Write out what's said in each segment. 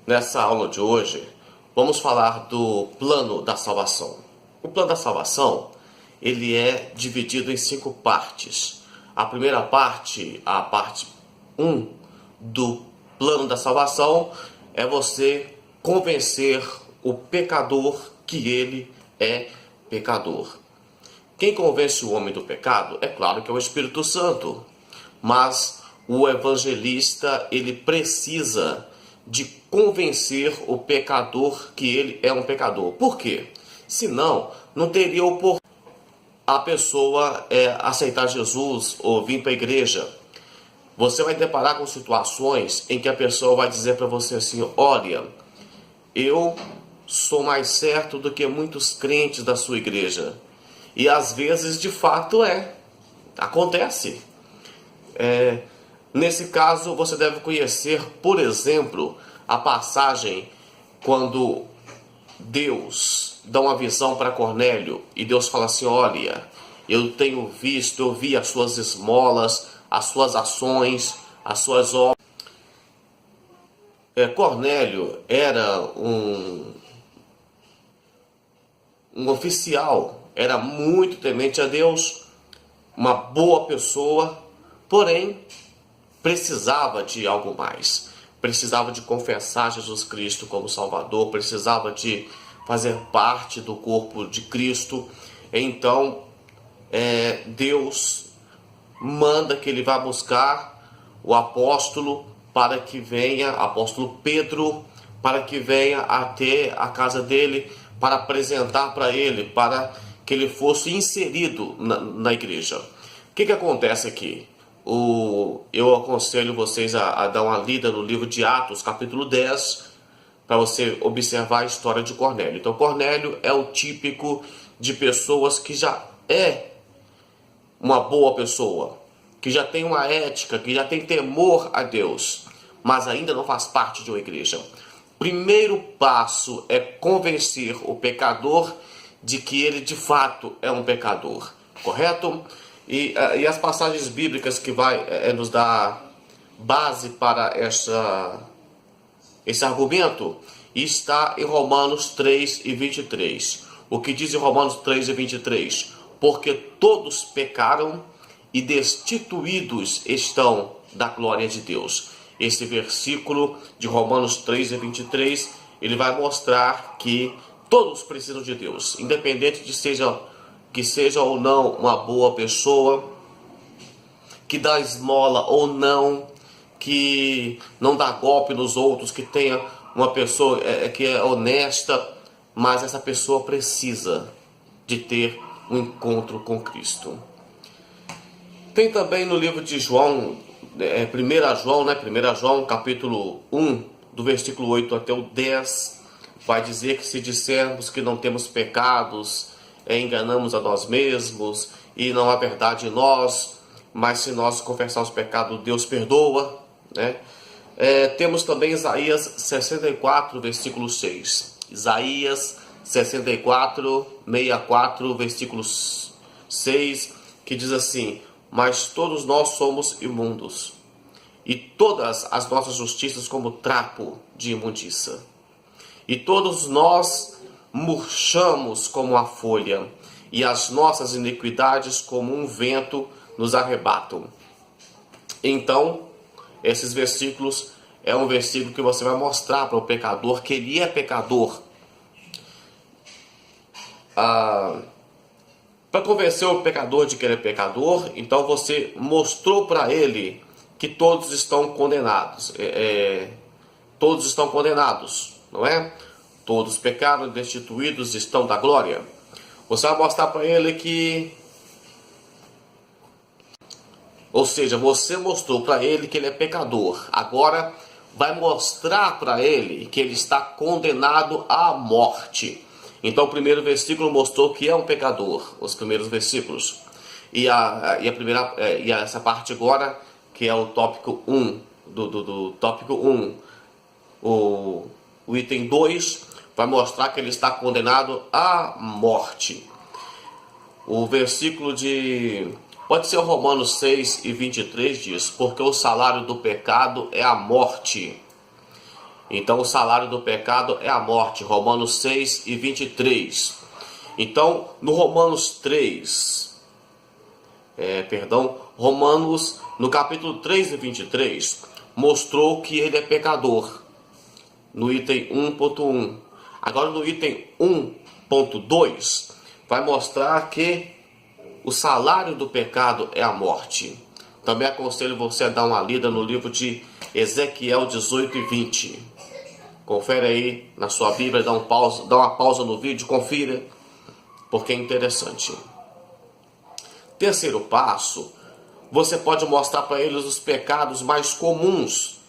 Nessa aula de hoje, vamos falar do plano da salvação. O plano da salvação, ele é dividido em 5 partes. A primeira parte, a parte 1 do plano da salvação, é você convencer o pecador que ele é pecador. Quem convence o homem do pecado, é claro que é o Espírito Santo, mas o evangelista, ele precisa de convencer o pecador que ele é um pecador. Por quê? Senão, não teria oportunidade a pessoa aceitar Jesus ou vir para a igreja. Você vai deparar com situações em que a pessoa vai dizer para você assim: olha, eu sou mais certo do que muitos crentes da sua igreja. E às vezes, de fato, acontece. Nesse caso, você deve conhecer, por exemplo, a passagem quando Deus dá uma visão para Cornélio e Deus fala assim: olha, eu tenho visto, eu vi as suas esmolas, as suas ações, as suas obras. Cornélio era um oficial, era muito temente a Deus, uma boa pessoa, porém precisava de algo mais. Precisava de confessar Jesus Cristo como Salvador, precisava de fazer parte do corpo de Cristo. Então, Deus manda que ele vá buscar o apóstolo para que venha, apóstolo Pedro, para que venha até a casa dele, para apresentar para ele, para que ele fosse inserido na igreja. O que acontece aqui? Eu aconselho vocês a dar uma lida no livro de Atos, capítulo 10, para você observar a história de Cornélio. Então, Cornélio é o típico de pessoas que já é uma boa pessoa, que já tem uma ética, que já tem temor a Deus, mas ainda não faz parte de uma igreja. Primeiro passo é convencer o pecador de que ele de fato é um pecador, correto? E as passagens bíblicas que vai nos dar base para esse argumento está em Romanos 3 e 23. O que diz em Romanos 3 e 23? Porque todos pecaram e destituídos estão da glória de Deus. Esse versículo de Romanos 3 e 23, ele vai mostrar que todos precisam de Deus, independente de que seja ou não uma boa pessoa, que dá esmola ou não, que não dá golpe nos outros, que tenha uma pessoa que é honesta, mas essa pessoa precisa de ter um encontro com Cristo. Tem também no livro de João, 1 João, capítulo 1, do versículo 8 até o 10, vai dizer que se dissermos que não temos pecados, enganamos a nós mesmos e não há verdade em nós, mas se nós confessarmos pecado, Deus perdoa, né? Temos também Isaías 64, versículo 6. Isaías 64, versículo 6, que diz assim: mas todos nós somos imundos, e todas as nossas justiças como trapo de imundícia. E todos nós murchamos como a folha, e as nossas iniquidades como um vento nos arrebatam. Então, esses versículos é um versículo que você vai mostrar para o pecador que ele é pecador. Para convencer o pecador de que ele é pecador, então você mostrou para ele que todos estão condenados. Todos estão condenados, não é? Todos pecaram, destituídos estão da glória. Você vai mostrar para ele que... Ou seja, você mostrou para ele que ele é pecador. Agora vai mostrar para ele que ele está condenado à morte. Então o primeiro versículo mostrou que é um pecador, os primeiros versículos. E essa parte agora, que é o tópico 1, do tópico 1, o item 2, vai mostrar que ele está condenado à morte. O versículo pode ser o Romanos 6 e 23 diz: porque o salário do pecado é a morte. Então o salário do pecado é a morte, Romanos 6 e 23. Então no Romanos 3, Romanos no capítulo 3 e 23, mostrou que ele é pecador, no item 1.1. Agora no item 1.2, vai mostrar que o salário do pecado é a morte. Também aconselho você a dar uma lida no livro de Ezequiel 18 e 20. Confere aí na sua Bíblia, dá uma pausa no vídeo, confira, porque é interessante. Terceiro passo, você pode mostrar para eles os pecados mais comuns.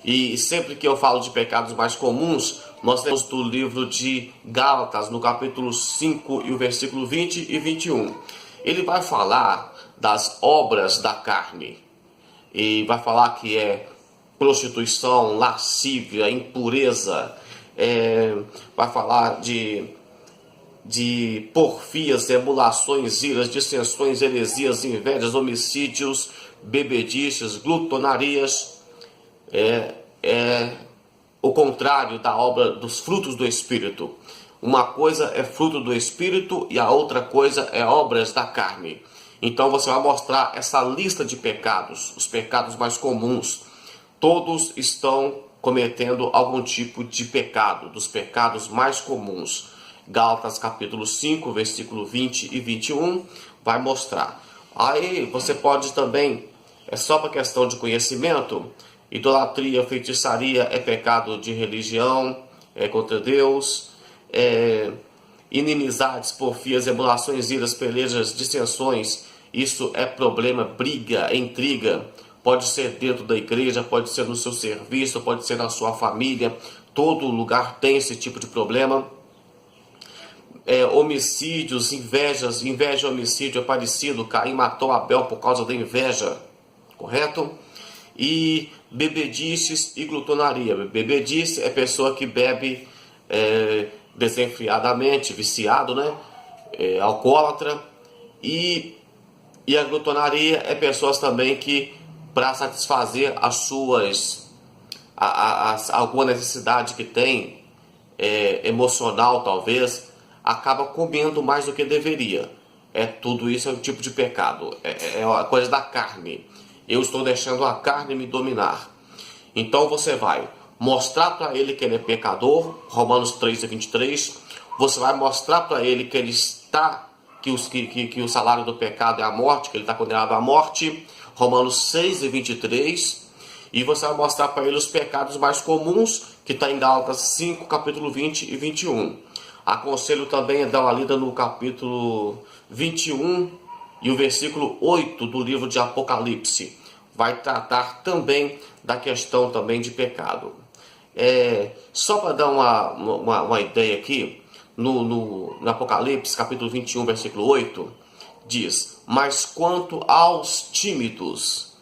E sempre que eu falo de pecados mais comuns, nós temos do livro de Gálatas, no capítulo 5 e o versículo 20 e 21. Ele vai falar das obras da carne. E vai falar que é prostituição, lascívia, impureza. Vai falar de porfias, emulações, iras, dissensões, heresias, invejas, homicídios, bebedices, glutonarias. O contrário da obra dos frutos do Espírito. Uma coisa é fruto do Espírito e a outra coisa é obras da carne. Então você vai mostrar essa lista de pecados, os pecados mais comuns. Todos estão cometendo algum tipo de pecado, dos pecados mais comuns. Gálatas capítulo 5, versículo 20 e 21 vai mostrar. Aí você pode também, só para questão de conhecimento, idolatria, feitiçaria é pecado de religião, contra Deus. Inimizades, porfias, emulações, iras, pelejas, dissensões, isso é problema, briga, intriga. Pode ser dentro da igreja, pode ser no seu serviço, pode ser na sua família. Todo lugar tem esse tipo de problema. Homicídios, invejas, inveja e homicídio é parecido. Caim matou Abel por causa da inveja, correto? E bebedices e glutonaria. Bebedice é pessoa que bebe desenfreadamente, viciado, né? Alcoólatra. E a glutonaria é pessoas também que, para satisfazer as suas alguma necessidade que tem, emocional talvez, acaba comendo mais do que deveria. Tudo isso é um tipo de pecado, é uma coisa da carne. Eu estou deixando a carne me dominar. Então você vai mostrar para ele que ele é pecador, Romanos 3 e 23. Você vai mostrar para ele que ele está, que o salário do pecado é a morte, que ele está condenado à morte, Romanos 6 e 23. E você vai mostrar para ele os pecados mais comuns, que está em Gálatas 5, capítulo 20 e 21. Aconselho também a dar uma lida no capítulo 21 e o versículo 8 do livro de Apocalipse. Vai tratar também da questão também de pecado. Só para dar uma ideia aqui, no Apocalipse, capítulo 21, versículo 8, diz: mas quanto aos tímidos,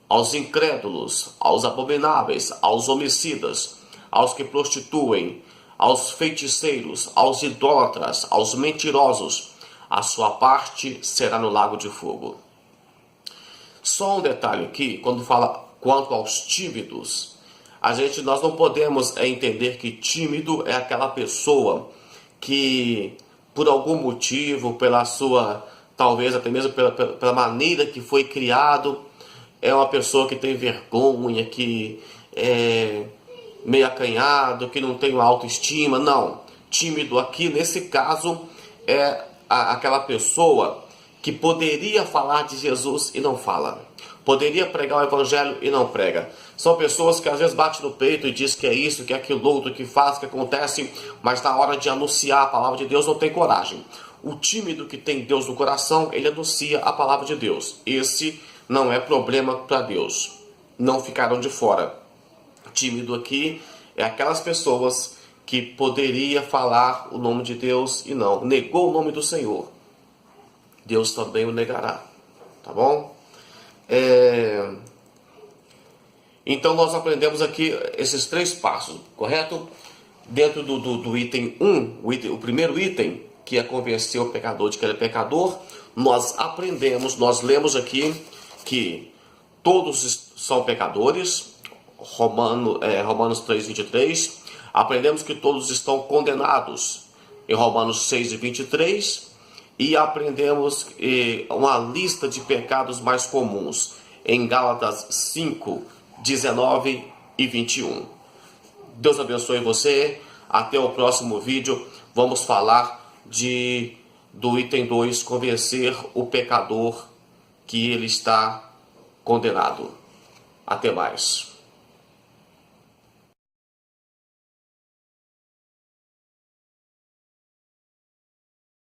aos incrédulos, aos abomináveis, aos homicidas, aos que prostituem, aos feiticeiros, aos idólatras, aos mentirosos, a sua parte será no lago de fogo. Só um detalhe aqui, quando fala quanto aos tímidos, nós não podemos entender que tímido é aquela pessoa que, por algum motivo, pela sua, talvez até mesmo pela maneira que foi criado, é uma pessoa que tem vergonha, que é meio acanhado, que não tem uma autoestima. Não, tímido aqui nesse caso é aquela pessoa que poderia falar de Jesus e não fala, poderia pregar o evangelho e não prega. São pessoas que às vezes batem no peito e diz que é isso, que é aquilo outro, que faz, que acontece, mas na hora de anunciar a palavra de Deus não tem coragem. O tímido que tem Deus no coração, ele anuncia a palavra de Deus. Esse não é problema para Deus, não ficaram de fora. Tímido aqui é aquelas pessoas que poderia falar o nome de Deus e não, negou o nome do Senhor. Deus também o negará, tá bom? Então nós aprendemos aqui esses 3 passos, correto? Dentro do item 1, o primeiro item, que é convencer o pecador de que ele é pecador, nós aprendemos, nós lemos aqui que todos são pecadores, Romanos 3, 23. Aprendemos que todos estão condenados em Romanos 6 e 23. E aprendemos uma lista de pecados mais comuns em Gálatas 5, 19 e 21. Deus abençoe você. Até o próximo vídeo. Vamos falar do item 2, convencer o pecador que ele está condenado. Até mais.